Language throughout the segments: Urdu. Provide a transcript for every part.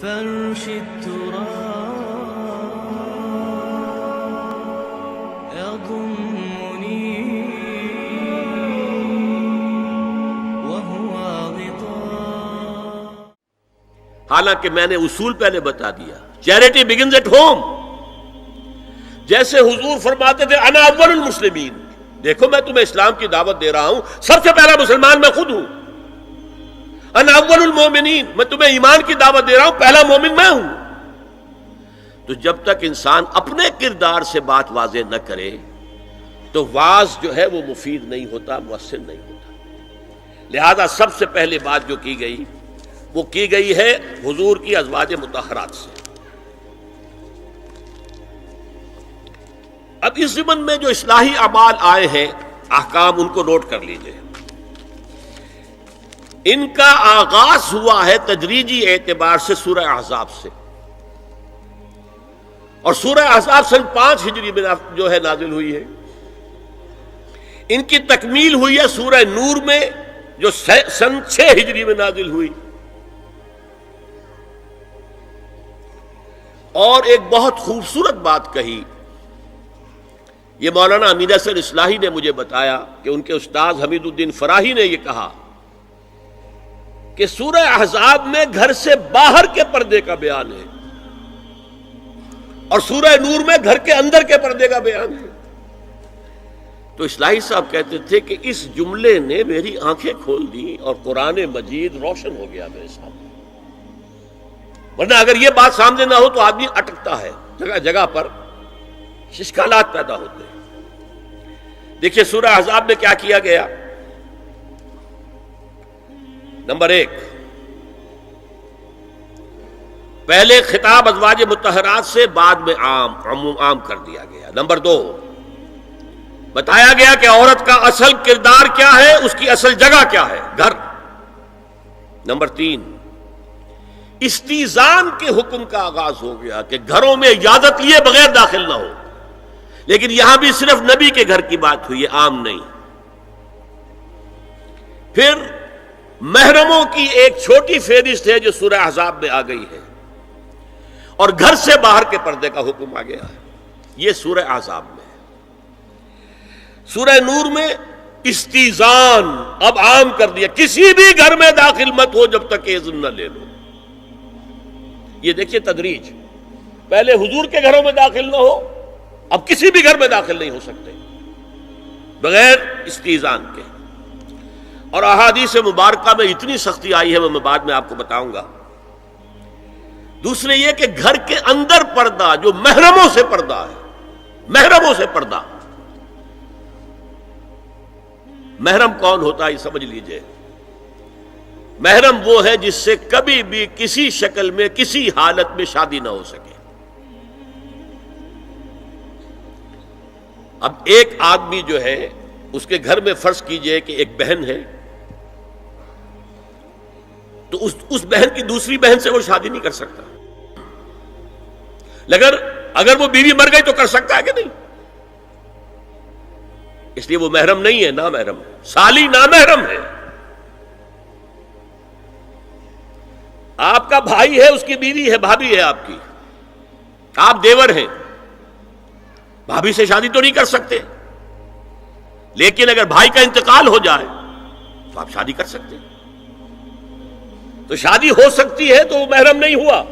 فرش التراب يضمني وهو غطاء. حالانکہ میں نے اصول پہلے بتا دیا، چیریٹی بگنز ایٹ ہوم. جیسے حضور فرماتے تھے انا اول المسلمین، دیکھو میں تمہیں اسلام کی دعوت دے رہا ہوں، سب سے پہلا مسلمان میں خود ہوں. انا اول المومنین، میں تمہیں ایمان کی دعوت دے رہا ہوں، پہلا مومن میں ہوں. تو جب تک انسان اپنے کردار سے بات واضح نہ کرے تو واعظ جو ہے وہ مفید نہیں ہوتا، مؤثر نہیں ہوتا. لہذا سب سے پہلے بات جو کی گئی وہ کی گئی ہے حضور کی ازواج مطہرات سے. اب اس ضمن میں جو اصلاحی اعمال آئے ہیں، احکام ان کو نوٹ کر لیجئے. ان کا آغاز ہوا ہے تدریجی اعتبار سے سورہ احزاب سے، اور سورہ احزاب سن 5 ہجری میں جو ہے نازل ہوئی ہے. ان کی تکمیل ہوئی ہے سورہ نور میں جو سن 6 ہجری میں نازل ہوئی. اور ایک بہت خوبصورت بات کہی، یہ مولانا امین احسن اصلاحی نے مجھے بتایا کہ ان کے استاد حمید الدین فراہی نے یہ کہا کہ سورہ احزاب میں گھر سے باہر کے پردے کا بیان ہے اور سورہ نور میں گھر کے اندر کے پردے کا بیان ہے. تو اصلاحی صاحب کہتے تھے کہ اس جملے نے میری آنکھیں کھول دی اور قرآن مجید روشن ہو گیا میرے سامنے. ورنہ اگر یہ بات سامنے نہ ہو تو آدمی اٹکتا ہے، جگہ جگہ پر اشکالات پیدا ہوتے ہیں. دیکھیے سورہ احزاب میں کیا کیا گیا. نمبر 1، پہلے خطاب ازواج مطہرات سے، بعد میں عام کر دیا گیا. نمبر 2، بتایا گیا کہ عورت کا اصل کردار کیا ہے، اس کی اصل جگہ کیا ہے، گھر. نمبر 3، استیزان کے حکم کا آغاز ہو گیا کہ گھروں میں اجازت لیے بغیر داخل نہ ہو. لیکن یہاں بھی صرف نبی کے گھر کی بات ہوئی ہے، عام نہیں. پھر محرموں کی ایک چھوٹی فہرست ہے جو سورہ احزاب میں آ گئی ہے، اور گھر سے باہر کے پردے کا حکم آ گیا ہے. یہ سورہ احزاب میں ہے. سورہ نور میں استیزان اب عام کر دیا، کسی بھی گھر میں داخل مت ہو جب تک اذن نہ لے لو. یہ دیکھیے تدریج، پہلے حضور کے گھروں میں داخل نہ ہو، اب کسی بھی گھر میں داخل نہیں ہو سکتے بغیر استیزان کے. اور احادیث مبارکہ میں اتنی سختی آئی ہے وہ میں بعد میں آپ کو بتاؤں گا. دوسرے یہ کہ گھر کے اندر پردہ جو محرموں سے پردہ ہے، محرموں سے پردہ. محرم کون ہوتا ہے یہ سمجھ لیجئے. محرم وہ ہے جس سے کبھی بھی کسی شکل میں کسی حالت میں شادی نہ ہو سکے. اب ایک آدمی جو ہے اس کے گھر میں فرض کیجئے کہ ایک بہن ہے، تو اس بہن کی دوسری بہن سے وہ شادی نہیں کر سکتا. اگر وہ بیوی مر گئی تو کر سکتا ہے کہ نہیں؟ اس لیے وہ محرم نہیں ہے، نامحرم ہے. سالی نامحرم ہے. آپ کا بھائی ہے، اس کی بیوی ہے، بھابھی ہے آپ کی، آپ دیور ہیں، بھابھی سے شادی تو نہیں کر سکتے. لیکن اگر بھائی کا انتقال ہو جائے تو آپ شادی کر سکتے ہیں. تو شادی ہو سکتی ہے تو وہ محرم نہیں ہوا،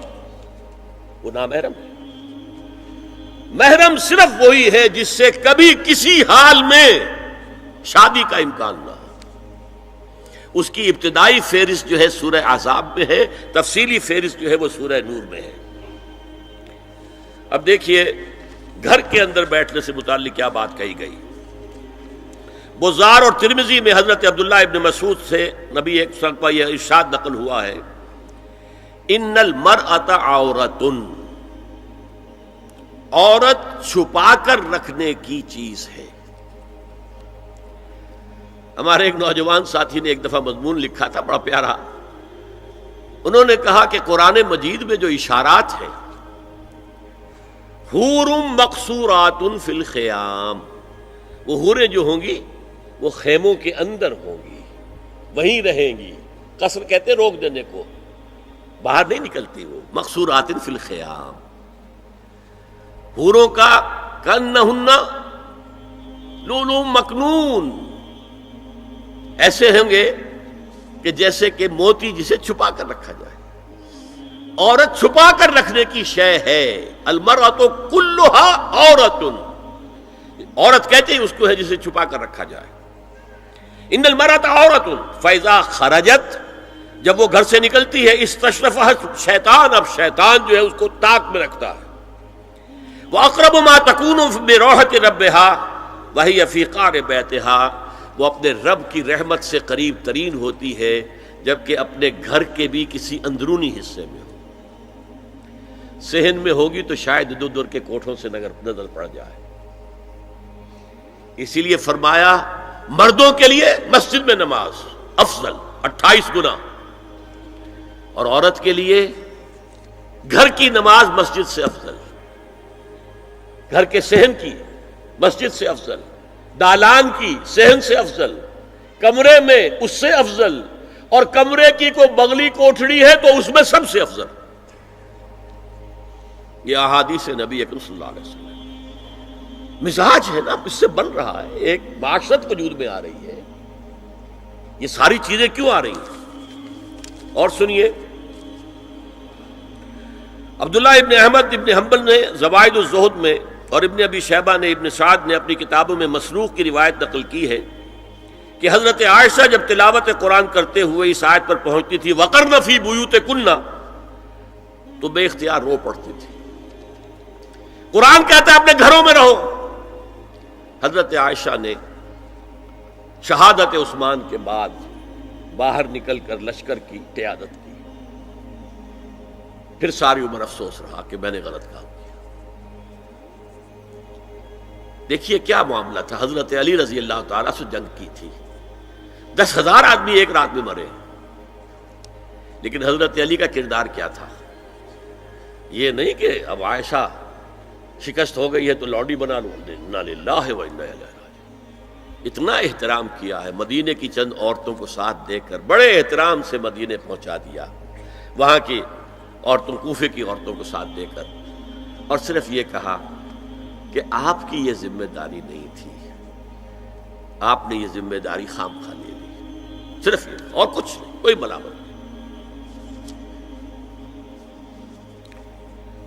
وہ نامحرم ہے. محرم صرف وہی ہے جس سے کبھی کسی حال میں شادی کا امکان نہ ہو. اس کی ابتدائی فہرست جو ہے سورہ احزاب میں ہے، تفصیلی فہرست جو ہے وہ سورہ نور میں ہے. اب دیکھیے گھر کے اندر بیٹھنے سے متعلق کیا بات کہی گئی. بزار اور ترمذی میں حضرت عبداللہ ابن مسعود سے نبی ایک وسلم کا یہ ارشاد نقل ہوا ہے، ان المرأۃ عورۃ، عورت چھپا کر رکھنے کی چیز ہے. ہمارے ایک نوجوان ساتھی نے ایک دفعہ مضمون لکھا تھا بڑا پیارا. انہوں نے کہا کہ قرآن مجید میں جو اشارات ہیں، حور مقصورات فی الخیام، وہ حوریں جو ہوں گی وہ خیموں کے اندر ہوں گی، وہیں رہیں گی. قصر کہتے روک دینے کو. باہر نہیں نکلتی وہ. مقصورات فی الخیام، حوروں کا کانہن لؤلؤ مکنون، ایسے ہوں گے کہ جیسے کہ موتی جسے چھپا کر رکھا جائے. عورت چھپا کر رکھنے کی شے ہے. المرأۃ کلھا عورۃ، عورت کہتے ہیں اس کو ہے جسے چھپا کر رکھا جائے. ان المرأۃ عورۃ فاذا خرجت، جب وہ گھر سے نکلتی ہے، استشرفھا شیطان، اب شیطان جو ہے اس کو طاق میں رکھتا ہے. واقرب ما تکون برحمت ربھا وہی فی قعر بیتھا، وہ اپنے رب کی رحمت سے قریب ترین ہوتی ہے جبکہ اپنے گھر کے بھی کسی اندرونی حصے میں ہو. صحن میں ہوگی تو شاید ادھر ادھر کے کوٹھوں سے نظر پڑ جائے. اسی لیے فرمایا مردوں کے لیے مسجد میں نماز افضل 28 گنا، اور عورت کے لیے گھر کی نماز مسجد سے افضل، گھر کے صحن کی مسجد سے افضل، دالان کی صحن سے افضل، کمرے میں اس سے افضل، اور کمرے کی کوئی بغلی کوٹھڑی ہے تو اس میں سب سے افضل. یہ احادیث نبی اکرم صلی اللہ علیہ وسلم. مزاج ہے نا، اس سے بن رہا ہے، ایک معاشرت وجود میں آ رہی ہے. یہ ساری چیزیں کیوں آ رہی ہیں؟ اور سنیے، عبداللہ ابن احمد ابن حنبل نے زوائد الزہد میں اور ابن ابی شیبہ نے، ابن سعد نے اپنی کتابوں میں مسروق کی روایت نقل کی ہے کہ حضرت عائشہ جب تلاوت قرآن کرتے ہوئے اس آیت پر پہنچتی تھی وَقَرْنَ فِي بُيُوتِكُنَّ، تو بے اختیار رو پڑتی تھی. قرآن کہتا ہے اپنے گھروں میں رہو. حضرت عائشہ نے شہادت عثمان کے بعد باہر نکل کر لشکر کی قیادت کی. پھر ساری عمر افسوس رہا کہ میں نے غلط کام کیا. دیکھیے کیا معاملہ تھا. حضرت علی رضی اللہ تعالیٰ سے جنگ کی تھی، 10,000 آدمی ایک رات میں مرے، لیکن حضرت علی کا کردار کیا تھا؟ یہ نہیں کہ اب عائشہ شکست ہو گئی ہے تو لوڈی بنا لو. انا للہ و انا الیہ راجعون. اتنا احترام کیا ہے، مدینے کی چند عورتوں کو ساتھ دے کر بڑے احترام سے مدینے پہنچا دیا، وہاں کی عورتوں، کوفے کی عورتوں کو ساتھ دے کر، اور صرف یہ کہا کہ آپ کی یہ ذمہ داری نہیں تھی، آپ نے یہ ذمہ داری خام خواہ لے لی. صرف یہ، اور کچھ نہیں، کوئی ملامت نہیں.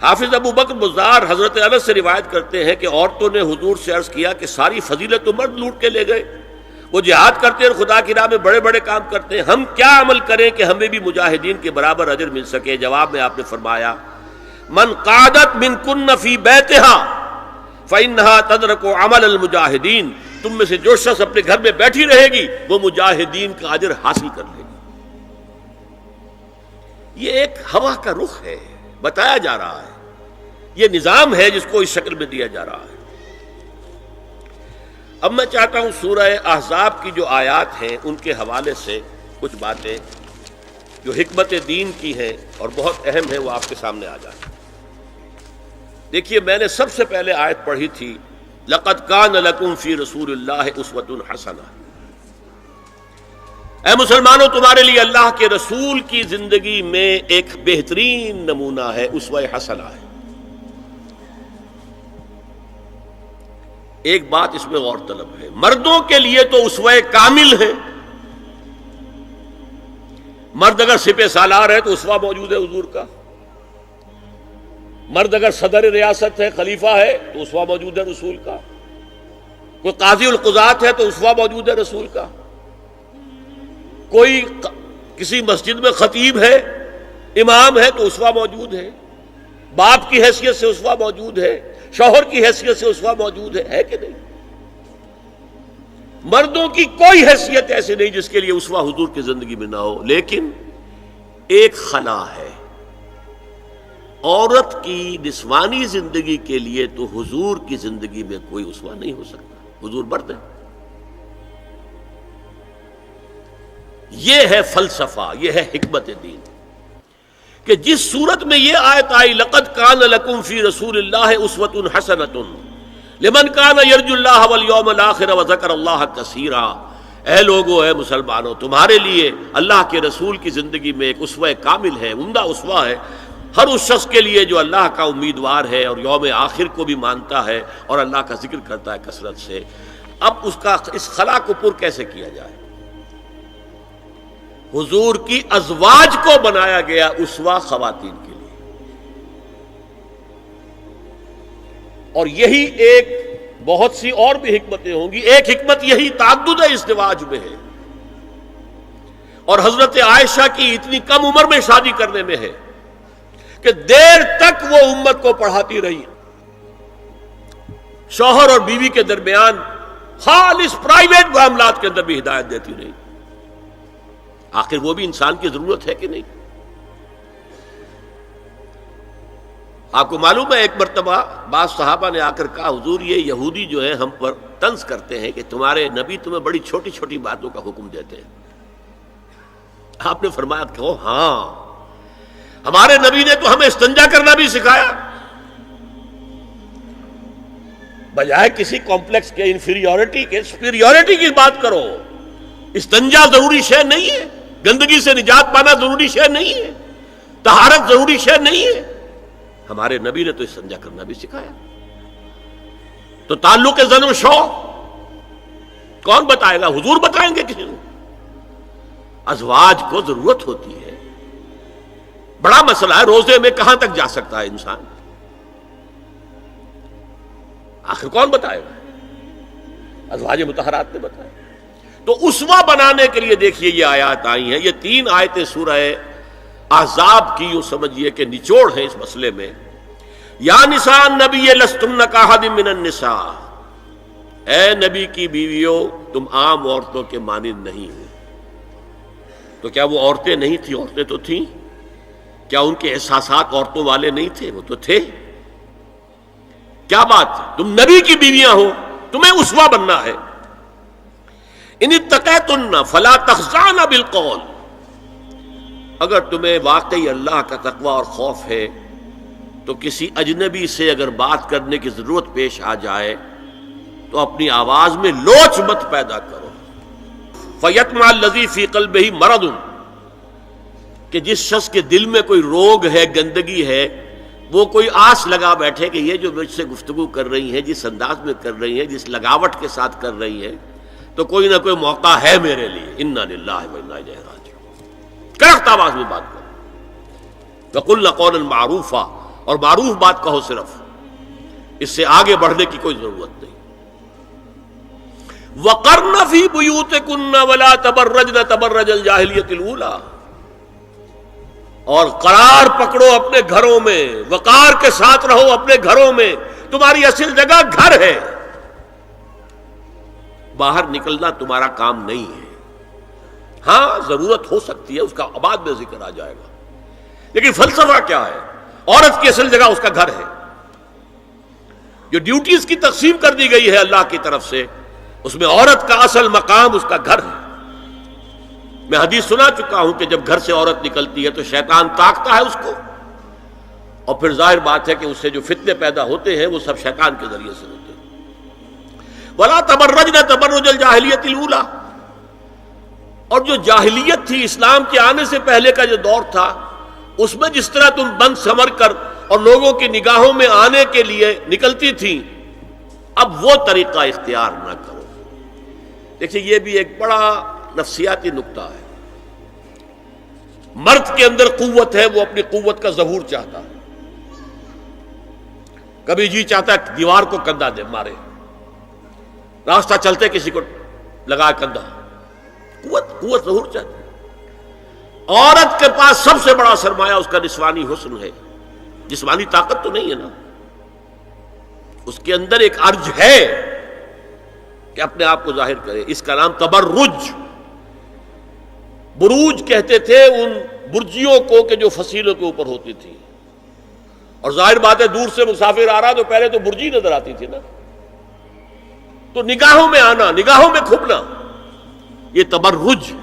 حافظ ابو بکر بزار حضرت انس سے روایت کرتے ہیں کہ عورتوں نے حضور سے عرض کیا کہ ساری فضیلت تو مرد لوٹ کے لے گئے، وہ جہاد کرتے اور خدا کی راہ میں بڑے بڑے کام کرتے ہیں، ہم کیا عمل کریں کہ ہمیں بھی مجاہدین کے برابر اجر مل سکے؟ جواب میں آپ نے فرمایا من قعدت منکن فی بیتہا فإنہا تدرک عمل المجاہدین، تم میں سے جو شخص اپنے گھر میں بیٹھی رہے گی وہ مجاہدین کا اجر حاصل کر لے گی. یہ ایک ہوا کا رخ ہے، بتایا جا رہا ہے، یہ نظام ہے جس کو اس شکل میں دیا جا رہا ہے. اب میں چاہتا ہوں سورہ احزاب کی جو آیات ہیں ان کے حوالے سے کچھ باتیں جو حکمت دین کی ہیں اور بہت اہم ہیں وہ آپ کے سامنے آ جائیں. دیکھیے میں نے سب سے پہلے آیت پڑھی تھی لَقَدْ كَانَ لَكُمْ فِي رَسُولِ اللَّهِ أُسْوَةٌ حَسَنَةٌ. اے مسلمانوں تمہارے لیے اللہ کے رسول کی زندگی میں ایک بہترین نمونہ ہے، اسوہ حسنہ ہے. ایک بات اس میں غور طلب ہے، مردوں کے لیے تو اسوہ کامل ہے. مرد اگر سپہ سالار ہے تو اسوہ موجود ہے حضور کا، مرد اگر صدر ریاست ہے، خلیفہ ہے تو اسوہ موجود ہے رسول کا، کوئی قاضی القضات ہے تو اسوہ موجود ہے رسول کا، کوئی کسی مسجد میں خطیب ہے، امام ہے تو اسوہ موجود ہے، باپ کی حیثیت سے اسوہ موجود ہے، شوہر کی حیثیت سے اسوہ موجود ہے کہ نہیں؟ مردوں کی کوئی حیثیت ایسی نہیں جس کے لیے اسوہ حضور کی زندگی میں نہ ہو. لیکن ایک خلا ہے، عورت کی نسوانی زندگی کے لیے تو حضور کی زندگی میں کوئی اسوہ نہیں ہو سکتا. حضور مرد ہے. یہ ہے فلسفہ، یہ ہے حکمت دین کہ جس صورت میں یہ آیت آئی لَقَدْ كَانَ لَكُمْ فِي رَسُولِ اللَّهِ أُسْوَةٌ حَسَنَةٌ لِمَنْ كَانَ يَرْجُو اللَّهَ وَالْيَوْمَ الْآخِرَ وَذَكَرَ اللَّهَ كَثِيرًا، اے لوگو، اے مسلمانوں، تمہارے لیے اللہ کے رسول کی زندگی میں ایک اسوہ کامل ہے، عمدہ اسوہ ہے، ہر اس شخص کے لیے جو اللہ کا امیدوار ہے اور یوم آخر کو بھی مانتا ہے اور اللہ کا ذکر کرتا ہے کثرت سے۔ اب اس خلا کو پر کیسے کیا جائے؟ حضور کی ازواج کو بنایا گیا اسوہ خواتین کے لیے، اور یہی ایک بہت سی اور بھی حکمتیں ہوں گی۔ ایک حکمت یہی تعدد ازدواج میں ہے، اور حضرت عائشہ کی اتنی کم عمر میں شادی کرنے میں ہے کہ دیر تک وہ امت کو پڑھاتی رہی، شوہر اور بیوی کے درمیان خالص پرائیویٹ معاملات کے اندر بھی ہدایت دیتی رہی۔ آخر وہ بھی انسان کی ضرورت ہے کہ نہیں؟ آپ کو معلوم ہے ایک مرتبہ بعض صحابہ نے آ کر کہا، حضور یہ یہودی جو ہے ہم پر طنز کرتے ہیں کہ تمہارے نبی تمہیں بڑی چھوٹی چھوٹی باتوں کا حکم دیتے ہیں۔ آپ نے فرمایا کہ ہاں، ہمارے نبی نے تو ہمیں استنجا کرنا بھی سکھایا۔ بجائے کسی کمپلیکس کے انفیریورٹی کے، سپیریورٹی کی بات کرو۔ استنجا ضروری شے نہیں ہے، گندگی سے نجات پانا ضروری شے نہیں ہے، طہارت ضروری شے نہیں ہے۔ ہمارے نبی نے تو استنجا کرنا بھی سکھایا۔ تو تعلق زن و شو کون بتائے گا؟ حضور بتائیں گے کسی کو؟ ازواج کو ضرورت ہوتی ہے، بڑا مسئلہ ہے، روزے میں کہاں تک جا سکتا ہے انسان؟ آخر کون بتائے گا؟ ازواج مطہرات نے بتایا۔ تو اسوہ بنانے کے لیے دیکھیے یہ آیات آئی ہیں، یہ 3 آیتیں سورہ احزاب کی یوں سمجھیے کہ نچوڑ ہیں اس مسئلے میں۔ یا نساء النبی لستن کاحد من النساء، اے نبی کی بیویوں تم عام عورتوں کے مانند نہیں ہو۔ تو کیا وہ عورتیں نہیں تھیں؟ عورتیں تو تھیں۔ کیا ان کے احساسات عورتوں والے نہیں تھے؟ وہ تو تھے۔ کیا بات ہے؟ تم نبی کی بیویاں ہو، تمہیں اسوہ بننا ہے۔ ان اتقیتن فلا تخضعن بالقول، اگر تمہیں واقعی اللہ کا تقوی اور خوف ہے تو کسی اجنبی سے اگر بات کرنے کی ضرورت پیش آ جائے تو اپنی آواز میں لوچ مت پیدا کرو۔ فیطمع الذی فی قلبہ مرض، کہ جس شخص کے دل میں کوئی روگ ہے، گندگی ہے، وہ کوئی آس لگا بیٹھے کہ یہ جو مجھ سے گفتگو کر رہی ہیں، جس انداز میں کر رہی ہیں، جس لگاوٹ کے ساتھ کر رہی ہیں، تو کوئی نہ کوئی موقع ہے میرے لیے۔ انا للہ و انا الیہ راجعون، کرخت آواز میں بات کرو۔ وقلن قولا معروفا، اور معروف بات کہو صرف، اس سے آگے بڑھنے کی کوئی ضرورت نہیں۔ وقرن فی بیوتکن ولا تبرجن تبرج الجاہلیۃ الاولی، اور قرار پکڑو اپنے گھروں میں، وقار کے ساتھ رہو اپنے گھروں میں، تمہاری اصل جگہ گھر ہے، باہر نکلنا تمہارا کام نہیں ہے۔ ہاں ضرورت ہو سکتی ہے، اس کا بعد میں ذکر آ جائے گا، لیکن فلسفہ کیا ہے؟ عورت کی اصل جگہ اس کا گھر ہے۔ جو ڈیوٹیز کی تقسیم کر دی گئی ہے اللہ کی طرف سے، اس میں عورت کا اصل مقام اس کا گھر ہے۔ میں حدیث سنا چکا ہوں کہ جب گھر سے عورت نکلتی ہے تو شیطان تاکتا ہے اس کو، اور پھر ظاہر بات ہے کہ اس سے جو فتنے پیدا ہوتے ہیں وہ سب شیطان کے ذریعے سے ہوتے ہیں۔ ولا تبرجن تبرج الجاہلیۃ الاولی، اور جو جاہلیت تھی، اسلام کے آنے سے پہلے کا جو دور تھا، اس میں جس طرح تم بند سمر کر اور لوگوں کی نگاہوں میں آنے کے لیے نکلتی تھی، اب وہ طریقہ اختیار نہ کرو۔ دیکھیے یہ بھی ایک بڑا نفسیاتی نکتہ ہے۔ مرد کے اندر قوت ہے، وہ اپنی قوت کا ظہور چاہتا ہے، کبھی جی چاہتا ہے دیوار کو کندھا دے مارے، راستہ چلتے کسی کو لگا کندھا، قوت ظہور چاہتا ہے۔ عورت کے پاس سب سے بڑا سرمایہ اس کا نسوانی حسن ہے، جسمانی طاقت تو نہیں ہے نا، اس کے اندر ایک ارج ہے کہ اپنے آپ کو ظاہر کرے۔ اس کا نام تبرج، بروج کہتے تھے ان برجیوں کو کہ جو فصیلوں کے اوپر ہوتی تھی، اور ظاہر بات ہے دور سے مسافر آ رہا تو پہلے تو برجی نظر آتی تھی نا، تو نگاہوں میں آنا، نگاہوں میں کھپنا، یہ تبرج ہے۔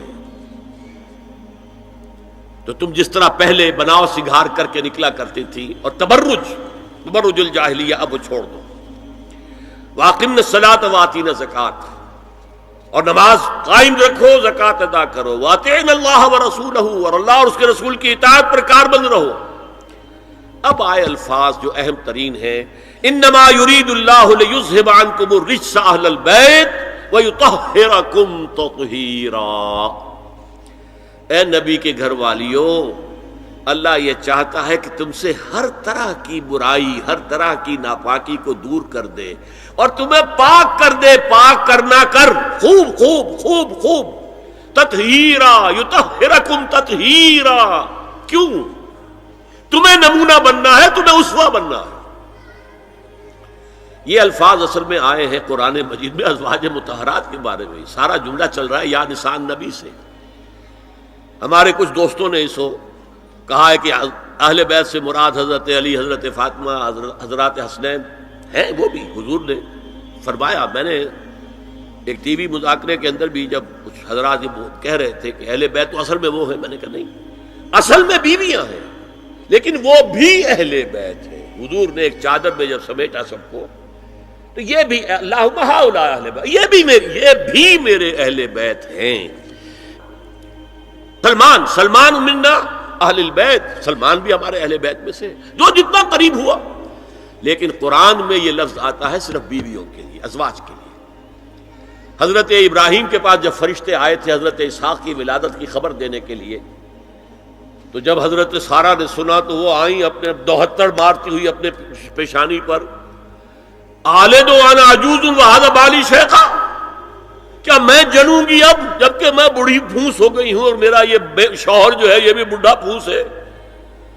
تو تم جس طرح پہلے بناؤ سنگھار کر کے نکلا کرتی تھی، اور تبرج الجاہلیہ اب وہ چھوڑ دو۔ وَأَقِمْنَ الصَّلَاةَ وَآتِينَ الزَّكَاةَ، اور نماز قائم رکھو، زکوٰۃ ادا کرو، وَأَطِیعُوا اللَّهَ وَرَسُولَهُ، اور اللہ اور اس کے رسول کی اطاعت پر کاربند رہو۔ اب آئے الفاظ جو اہم ترین ہیں، انما یرید اللہ لیذھب عنکم الرجس اہل البیت ویطہرکم تطہیرا۔ اے نبی کے گھر والیو، اللہ یہ چاہتا ہے کہ تم سے ہر طرح کی برائی، ہر طرح کی ناپاکی کو دور کر دے اور تمہیں پاک کر دے۔ پاک کرنا کر، خوب خوب خوب خوب، تطہیرا، یطہرکم تطہیرا۔ کیوں؟ تمہیں نمونہ بننا ہے، تمہیں اسوہ بننا ہے۔ یہ الفاظ اصل میں آئے ہیں قرآن مجید میں ازواج مطہرات کے بارے میں۔ سارا جملہ چل رہا ہے یا نساء النبی سے۔ ہمارے کچھ دوستوں نے اسو کہا ہے کہ اہل بیت سے مراد حضرت علی، حضرت فاطمہ، حضرات حسنین ہیں۔ وہ بھی حضور نے فرمایا، میں نے ایک ٹی وی مذاکرے کے اندر بھی جب کچھ حضرات یہ کہہ رہے تھے کہ اہل بیت تو اصل میں وہ ہیں، میں نے کہا نہیں، اصل میں بیویاں ہیں لیکن وہ بھی اہل بیت ہیں۔ حضور نے ایک چادر میں جب سمیٹا سب کو، تو یہ بھی اللہم ہؤلاء اہل بیت، یہ بھی میرے اہل بیت ہیں۔ سلمان منا اہل البیت، سلمان بھی ہمارے اہل بیت میں سے، جو جتنا قریب ہوا۔ لیکن قرآن میں یہ لفظ آتا ہے صرف بیویوں کے لیے، ازواج کے لیے۔ حضرت ابراہیم کے پاس جب فرشتے آئے تھے حضرت اسحاق کی ولادت کی خبر دینے کے لیے، تو جب حضرت سارہ نے سنا تو وہ آئیں اپنے دوہتر مارتی ہوئی اپنے پیشانی پر، آلد وانا عجوز وہذا بالی شیخا، کیا میں جنوں گی اب جبکہ میں بوڑھی پھونس ہو گئی ہوں اور میرا یہ شوہر جو ہے یہ بھی بوڑھا پھونس ہے۔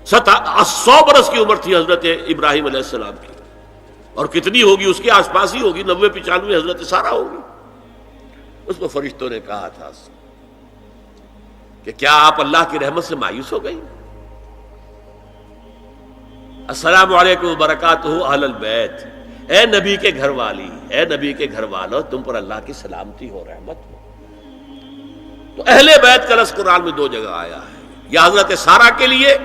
100 برس کی عمر تھی حضرت ابراہیم علیہ السلام کی، اور کتنی ہوگی اس کے آس پاس ہی ہوگی، 90-95 حضرت سارہ ہوگی۔ اس کو فرشتوں نے کہا تھا کہ کیا آپ اللہ کی رحمت سے مایوس ہو گئی؟ السلام علیکم وبرکاتہ اہل البیت، اے نبی کے گھر والی، اے نبی کے گھر والو، تم پر اللہ کی سلامتی ہو، رحمت ہو۔ تو اہل بیت کا لفظ قرآن میں 2 جگہ آیا ہے، یا حضرت سارہ کے لیے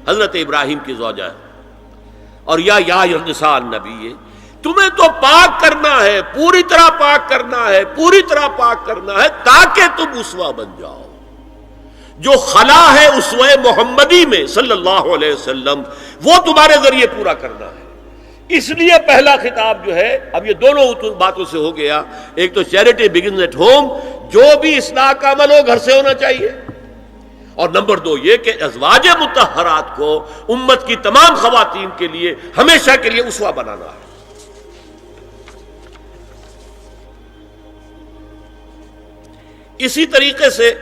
حضرت ابراہیم کی زوجہ، اور یا نساء النبی، تمہیں تو پاک کرنا ہے، پوری طرح پاک کرنا ہے، پوری طرح پاک کرنا ہے تاکہ تم اسوہ بن جاؤ۔ جو خلا ہے اسوہ محمدی میں صلی اللہ علیہ وسلم، وہ تمہارے ذریعے پورا کرنا ہے۔ اس لیے پہلا خطاب جو ہے، اب یہ دونوں باتوں سے ہو گیا، ایک تو چیریٹی بگنز ایٹ ہوم، جو بھی اصلاح کا عمل ہو گھر سے ہونا چاہیے، اور نمبر 2 یہ کہ ازواج مطہرات کو امت کی تمام خواتین کے لیے ہمیشہ کے لیے اسوہ بنانا ہے۔ اسی طریقے سے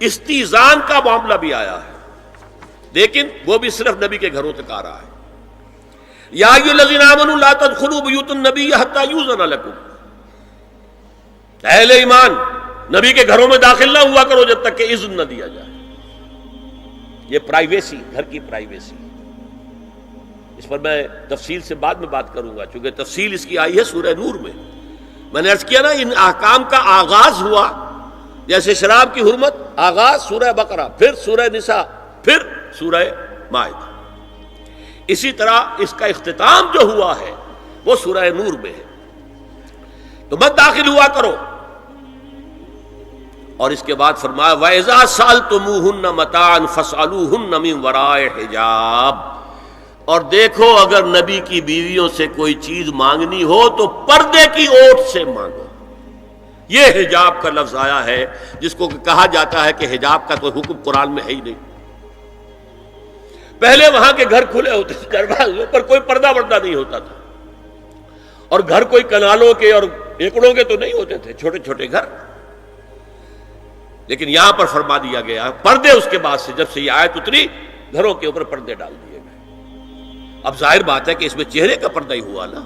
استیزان کا معاملہ بھی آیا ہے، لیکن وہ بھی صرف نبی کے گھروں تک آ رہا ہے۔ یا ایھا الذین آمنوا لا تدخلوا بیوت النبی حتی یؤذن لکم، اہل ایمان نبی کے گھروں میں داخل نہ ہوا کرو جب تک کہ اذن نہ دیا جائے۔ یہ پرائیویسی، گھر کی پرائیویسی، اس پر میں تفصیل سے بعد میں بات کروں گا، چونکہ تفصیل اس کی آئی ہے سورہ نور میں۔ میں نے عرض کیا نا، ان احکام کا آغاز ہوا جیسے شراب کی حرمت، آغاز سورہ بقرہ، پھر سورہ نساء، پھر سورہ مائدہ۔ اسی طرح اس کا اختتام جو ہوا ہے وہ سورہ نور میں ہے۔ تو مت داخل ہوا کرو، اور اس کے بعد فرمایا وَإِذَا سَأَلْتُمُوهُنَّ مَتَاعًا فَاسْأَلُوهُنَّ مِنْ وَرَاءِ حِجَابٍ، اور دیکھو اگر نبی کی بیویوں سے کوئی چیز مانگنی ہو تو پردے کی اوٹ سے مانگو۔ یہ حجاب کا لفظ آیا ہے، جس کو کہا جاتا ہے کہ حجاب کا کوئی حکم قرآن میں ہے ہی نہیں۔ پہلے وہاں کے گھر کھلے ہوتے تھے، دروازوں پر کوئی پردہ وردہ نہیں ہوتا تھا، اور گھر کوئی کنالوں کے اور ایکڑوں کے تو نہیں ہوتے تھے، چھوٹے چھوٹے گھر۔ لیکن یہاں پر فرما دیا گیا پردے، اس کے بعد سے جب سے یہ آیت اتری گھروں کے اوپر پردے ڈال دیے گئے۔ اب ظاہر بات ہے کہ اس میں چہرے کا پردہ ہی ہوا نا،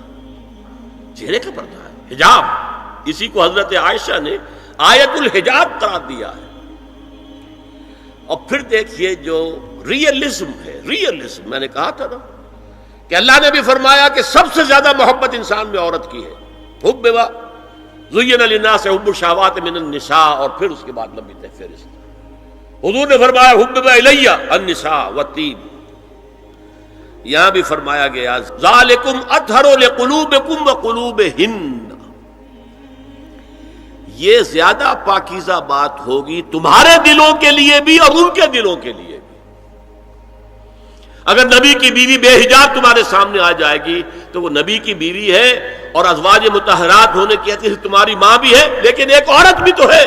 چہرے کا پردہ ہے حجاب، اسی کو حضرت عائشہ نے آیت الحجاب قرار دیا ہے۔ اور پھر دیکھیے جو ریئلزم ہے، ریئلزم میں نے کہا تھا نا کہ اللہ نے بھی فرمایا کہ سب سے زیادہ محبت انسان میں عورت کی ہے، حب زین للناس حب الشہوات من النساء، اور پھر اس کے بعد لمبی فہرست۔ حضور نے فرمایا حبب الیہ النساء والطیب، یہاں بھی فرمایا گیا ذالکم اطہر لقلوبکم وقلوبہن، یہ زیادہ پاکیزہ بات ہوگی تمہارے دلوں کے لیے بھی اور ان کے دلوں کے لیے بھی۔ اگر نبی کی بیوی بے حجاب تمہارے سامنے آ جائے گی تو وہ نبی کی بیوی ہے اور ازواج مطہرات ہونے کی حیثیت سے تمہاری ماں بھی ہے، لیکن ایک عورت بھی تو ہے،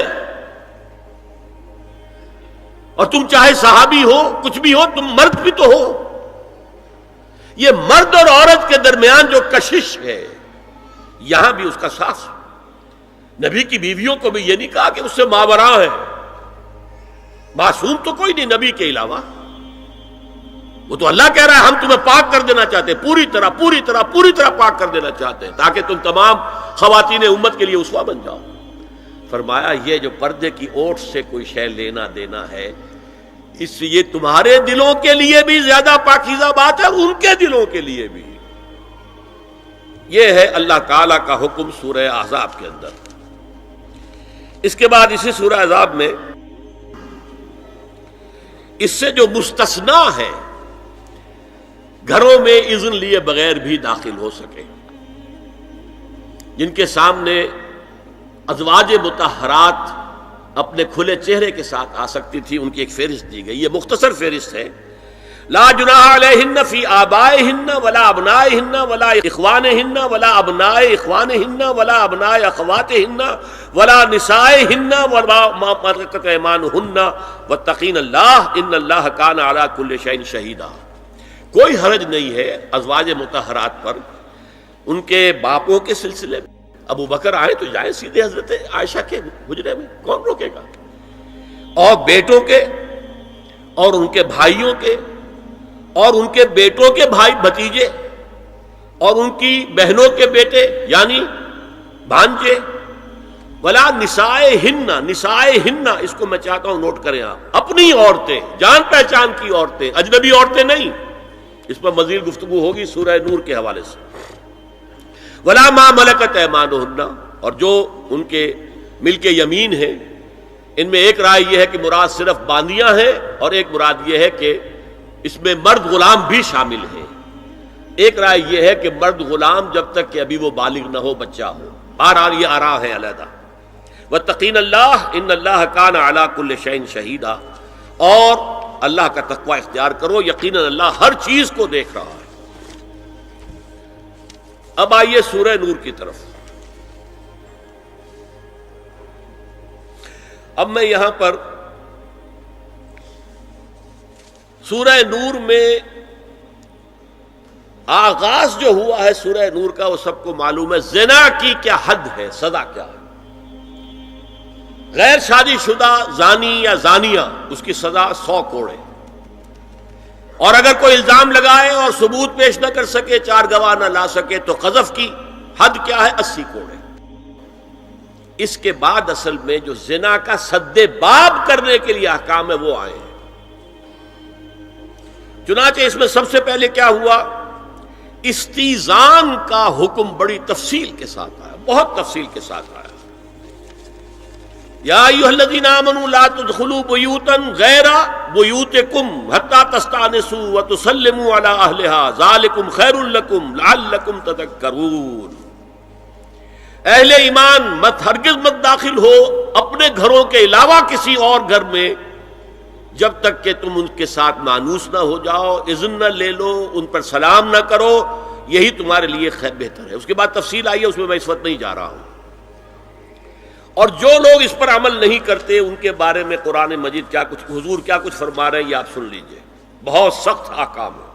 اور تم چاہے صحابی ہو کچھ بھی ہو، تم مرد بھی تو ہو۔ یہ مرد اور عورت کے درمیان جو کشش ہے یہاں بھی اس کا ساس۔ نبی کی بیویوں کو بھی یہ نہیں کہا کہ اس سے ماوراء ہے، معصوم تو کوئی نہیں نبی کے علاوہ، وہ تو اللہ کہہ رہا ہے ہم تمہیں پاک کر دینا چاہتے ہیں، پوری طرح پاک کر دینا چاہتے ہیں تاکہ تم تمام خواتین امت کے لیے اسوہ بن جاؤ۔ فرمایا یہ جو پردے کی اوٹ سے کوئی شے لینا دینا ہے، اس سے یہ تمہارے دلوں کے لیے بھی زیادہ پاکیزہ بات ہے اور ان کے دلوں کے لیے بھی۔ یہ ہے اللہ تعالی کا حکم سورہ احزاب کے اندر۔ اس کے بعد اسی سورہ احزاب میں اس سے جو مستثنا ہے، گھروں میں اذن لیے بغیر بھی داخل ہو سکے، جن کے سامنے ازواج مطہرات اپنے کھلے چہرے کے ساتھ آ سکتی تھی، ان کی ایک فہرست دی گئی۔ یہ مختصر فہرست ہے۔ لا جناح علیہن فی آبائہن ولا ابنائہن ولا اخوانہن ولا ابناء اخوانہن ولا ابناء اخواتہن ولا نسائہن ولا ما ملکت ایمانہن واتقین اللہ ان اللہ کان علی کل شیء شہیدا۔ کوئی حرج نہیں ہے ازواج مطہرات پر ان کے باپوں کے سلسلے میں۔ ابو بکر آئے تو جائیں سیدھے حضرت عائشہ کے حجرے میں، کون روکے گا؟ اور بیٹوں کے اور ان کے بھائیوں کے اور ان کے بیٹوں کے بھائی بھتیجے اور ان کی بہنوں کے بیٹے یعنی بھانجے، ولا نسائہن، نسائہن اس کو میں چاہتا ہوں نوٹ کریں آپ، اپنی عورتیں، جان پہچان کی عورتیں، اجنبی عورتیں نہیں۔ اس پر مزید گفتگو ہوگی سورہ نور کے حوالے سے۔ ولا ما ملکت ایمانہن، اور جو ان کے ملک یمین ہیں، ان میں ایک رائے یہ ہے کہ مراد صرف باندیاں ہیں اور ایک مراد یہ ہے کہ اس میں مرد غلام بھی شامل ہیں۔ ایک رائے یہ ہے کہ مرد غلام جب تک کہ ابھی وہ بالغ نہ ہو، بچہ ہو۔ بہرحال یہ آراء ہے علیحدہ۔ واتقین اللہ ان اللہ کان علی کل شیء شہیدا، اور اللہ کا تقوی اختیار کرو، یقیناً اللہ ہر چیز کو دیکھ رہا ہے۔ اب آئیے سورہ نور کی طرف۔ اب میں یہاں پر سورہ نور میں آغاز جو ہوا ہے سورہ نور کا، وہ سب کو معلوم ہے۔ زنا کی کیا حد ہے، سزا کیا ہے؟ غیر شادی شدہ زانی یا زانیہ، اس کی سزا 100 کوڑے، اور اگر کوئی الزام لگائے اور ثبوت پیش نہ کر سکے، 4 گواہ نہ لا سکے، تو قذف کی حد کیا ہے؟ 80 کوڑے۔ اس کے بعد اصل میں جو زنا کا سد باب کرنے کے لیے احکام ہے وہ آئے ہیں۔ چنانچہ اس میں سب سے پہلے کیا ہوا؟ استیزان کا حکم بڑی تفصیل کے ساتھ آیا، بہت تفصیل کے ساتھ آیا۔ یا ایھا الذین آمنوا لا تدخلوا بیوتا غیر بیوتکم حتی تستأنسوا وتسلموا علی اہلہا ذالکم خیر لکم لعلکم تذکرون۔ اہل ایمان ہرگز مت داخل ہو اپنے گھروں کے علاوہ کسی اور گھر میں جب تک کہ تم ان کے ساتھ مانوس نہ ہو جاؤ، اذن نہ لے لو، ان پر سلام نہ کرو، یہی تمہارے لیے خیر بہتر ہے۔ اس کے بعد تفصیل آئی ہے، اس میں میں اس وقت نہیں جا رہا ہوں۔ اور جو لوگ اس پر عمل نہیں کرتے ان کے بارے میں قرآن مجید کیا کچھ، حضور کیا کچھ فرما رہے ہیں یہ آپ سن لیجئے، بہت سخت احکام ہے۔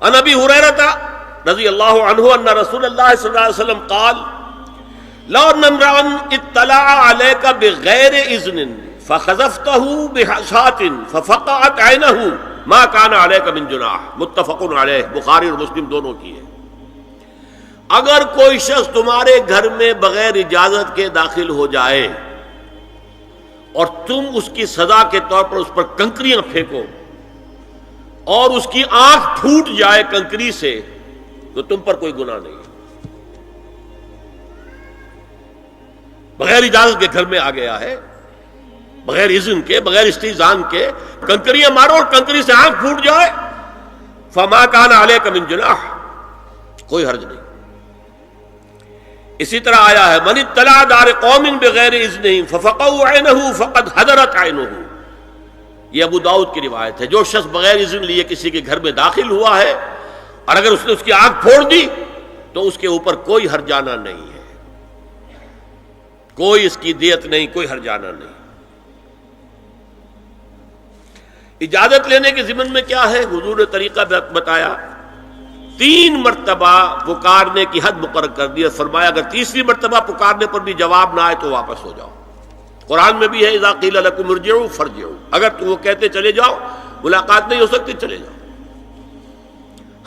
عن ابی ہریرہ رضی اللہ عنہ ان رسول اللہ صلی اللہ علیہ وسلم قال لو ان امرأ اطلع علیک بغیر اذن فخذفته بحشاة ففقعت عینہ ما کان علیک من جناح، متفق علیہ، بخاری اور مسلم دونوں کی ہے۔ اگر کوئی شخص تمہارے گھر میں بغیر اجازت کے داخل ہو جائے اور تم اس کی سزا کے طور پر اس پر کنکریاں پھینکو اور اس کی آنکھ پھوٹ جائے کنکری سے، تو تم پر کوئی گناہ نہیں ہے۔ بغیر اجازت کے گھر میں آ گیا ہے، بغیر اذن کے، بغیر استئذان کے کنکریاں مارو اور کنکری سے آنکھ پھوٹ جائے، فما کان علیک من جناح، کوئی حرج نہیں۔ اسی طرح آیا ہے من اطلع دار قوم بغیر اذنہم ففقعوا عینہ فقد حضرت عینہ، یہ ابو داؤد کی روایت ہے. جو شخص بغیر اذن لیے کسی کے گھر میں داخل ہوا ہے اور اگر اس نے اس کی آنکھ پھوڑ دی تو اس کے اوپر کوئی ہرجانہ نہیں ہے، کوئی اس کی دیت نہیں، کوئی ہرجانہ نہیں. اجازت لینے کے ضمن میں کیا ہے؟ حضور نے طریقہ بتایا، 3 مرتبہ پکارنے کی حد مقرر کر دی. فرمایا اگر تیسری مرتبہ پکارنے پر بھی جواب نہ آئے تو واپس ہو جاؤ. قرآن میں بھی ہے اذا قیل لکم ارجعوا فارجعوا، اگر تو وہ کہتے چلے جاؤ، ملاقات نہیں ہو سکتی، چلے جاؤ.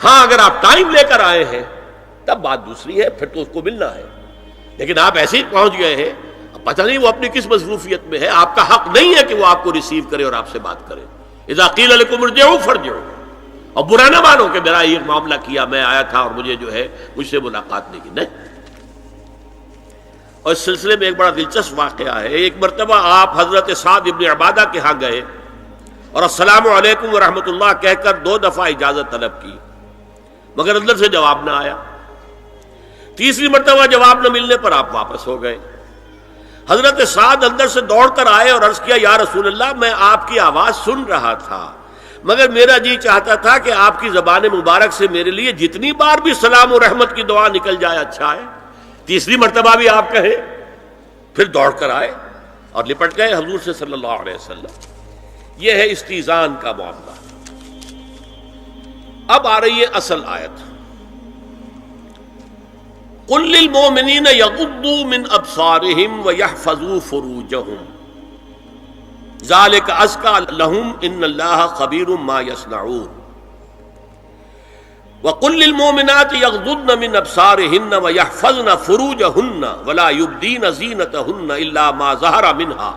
ہاں اگر آپ ٹائم لے کر آئے ہیں تب بات دوسری ہے، پھر تو اس کو ملنا ہے. لیکن آپ ایسے ہی پہنچ گئے ہیں، پتہ نہیں وہ اپنی کس مصروفیت میں ہے، آپ کا حق نہیں ہے کہ وہ آپ کو ریسیو کرے اور آپ سے بات کرے. اذا قیل لکم ارجعوا فارجعوا. اور برا نہ مانو کہ میرا یہ معاملہ کیا، میں آیا تھا اور مجھے جو ہے مجھ سے ملاقات نہیں کی، نہیں. اور اس سلسلے میں ایک بڑا دلچسپ واقعہ ہے. ایک مرتبہ آپ حضرت سعد ابن عبادہ کے ہاں گئے اور السلام علیکم ورحمۃ اللہ کہہ کر 2 دفعہ اجازت طلب کی، مگر اندر سے جواب نہ آیا. تیسری مرتبہ جواب نہ ملنے پر آپ واپس ہو گئے. حضرت سعد اندر سے دوڑ کر آئے اور عرض کیا یا رسول اللہ، میں آپ کی آواز سن رہا تھا مگر میرا جی چاہتا تھا کہ آپ کی زبان مبارک سے میرے لیے جتنی بار بھی سلام و رحمت کی دعا نکل جائے اچھا ہے. تیسری مرتبہ بھی آپ کہیں. پھر دوڑ کر آئے اور لپٹ گئے حضور سے صلی اللہ علیہ وسلم. یہ ہے استیزان کا معاملہ. اب آ رہی ہے اصل آیت. قل للمؤمنین یغضوا من ابصارہم ویحفظوا فروجہم ذالک ازکی لہم ان اللہ خبیر ما یصنعون. وقل للمؤمنات یغضضن من ابصارہن ویحفظن فروجہن ولا یبدین زینتہن الا ما ظہر منها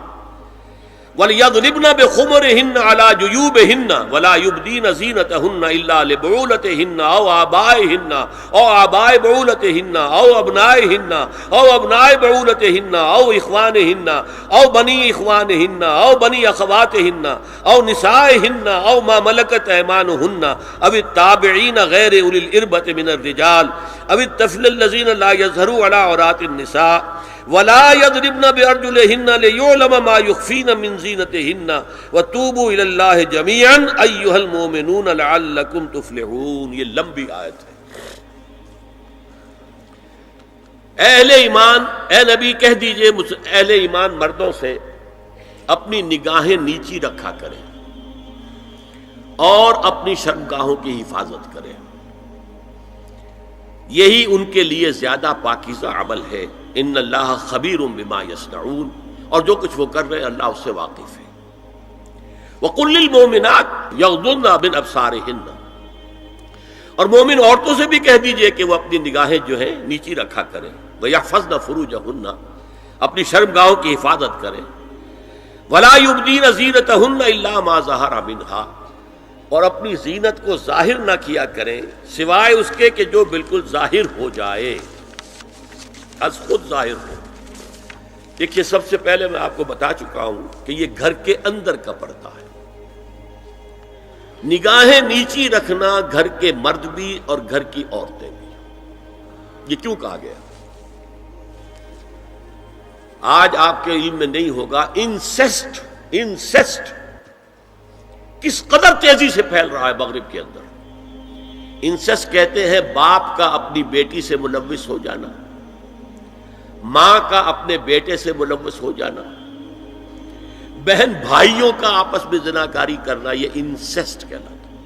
وَلْيَضْرِبْنَ بِخُمُرِهِنَّ عَلَى جُيُوبِهِنَّ وَلَا يُبْدِينَ زِينَتَهُنَّ إِلَّا لِبُعُولَتِهِنَّ أَوْ آبَائِهِنَّ أَوْ آبَاءِ بُعُولَتِهِنَّ أَوْ أَبْنَائِهِنَّ أَوْ أَبْنَاءِ بُعُولَتِهِنَّ أَوْ إِخْوَانِهِنَّ أَوْ بَنِي إِخْوَانِهِنَّ أَوْ بَنِي أَخَوَاتِهِنَّ أَوْ نِسَائِهِنَّ أَوْ مَا مَلَكَتْ أَيْمَانُهُنَّ أَوِ التَّابِعِينَ غَيْرِ أُولِي الْإِرْبَةِ مِنَ الرِّجَالِ أَوِ الطَّفْلِ الَّذِينَ لَا يَظْهَرُوا عَلَى عَوْرَاتِ النِّسَاءِ وَلَا يَضْرِبْنَ بِأَرْجُلِهِنَّ لِيُعْلَمَ مَا يُخْفِينَ مِنْ زِينَتِهِنَّ وَتُوبُوا إِلَى اللَّهِ جَمِيعًا أَيُّهَا الْمُؤْمِنُونَ لَعَلَّكُمْ تُفْلِحُونَ. یہ لمبی آیت ہے. اہل ایمان، اے نبی کہہ دیجئے اہل ایمان مردوں سے اپنی نگاہیں نیچی رکھا کریں اور اپنی شرمگاہوں کی حفاظت کریں. یہی ان کے لیے زیادہ پاکیزہ عمل ہے. ان اللہ خبیر بما یصنعون، اور جو کچھ وہ کر رہے ہیں اللہ اس سے واقف ہے. وقل للمؤمنات یغضضن من ابصارہن، اور مومن عورتوں سے بھی کہہ دیجئے کہ وہ اپنی نگاہیں جو ہیں نیچی رکھا کریں. ویحفظن فروجہن، اپنی شرمگاہوں کی حفاظت کریں. ولا یبدین زینتہن الا ما ظہر منہا، اور اپنی زینت کو ظاہر نہ کیا کریں سوائے اس کے کہ جو بالکل ظاہر ہو جائے، از خود ظاہر ہو. دیکھیے سب سے پہلے میں آپ کو بتا چکا ہوں کہ یہ گھر کے اندر کا پردہ ہے. نگاہیں نیچی رکھنا گھر کے مرد بھی اور گھر کی عورتیں بھی. یہ کیوں کہا گیا؟ آج آپ کے علم میں نہیں ہوگا انسیسٹ کس قدر تیزی سے پھیل رہا ہے مغرب کے اندر. انسیسٹ کہتے ہیں باپ کا اپنی بیٹی سے ملوث ہو جانا، ماں کا اپنے بیٹے سے ملوث ہو جانا، بہن بھائیوں کا آپس میں زناکاری کرنا، یہ انسیسٹ کہلاتا ہے.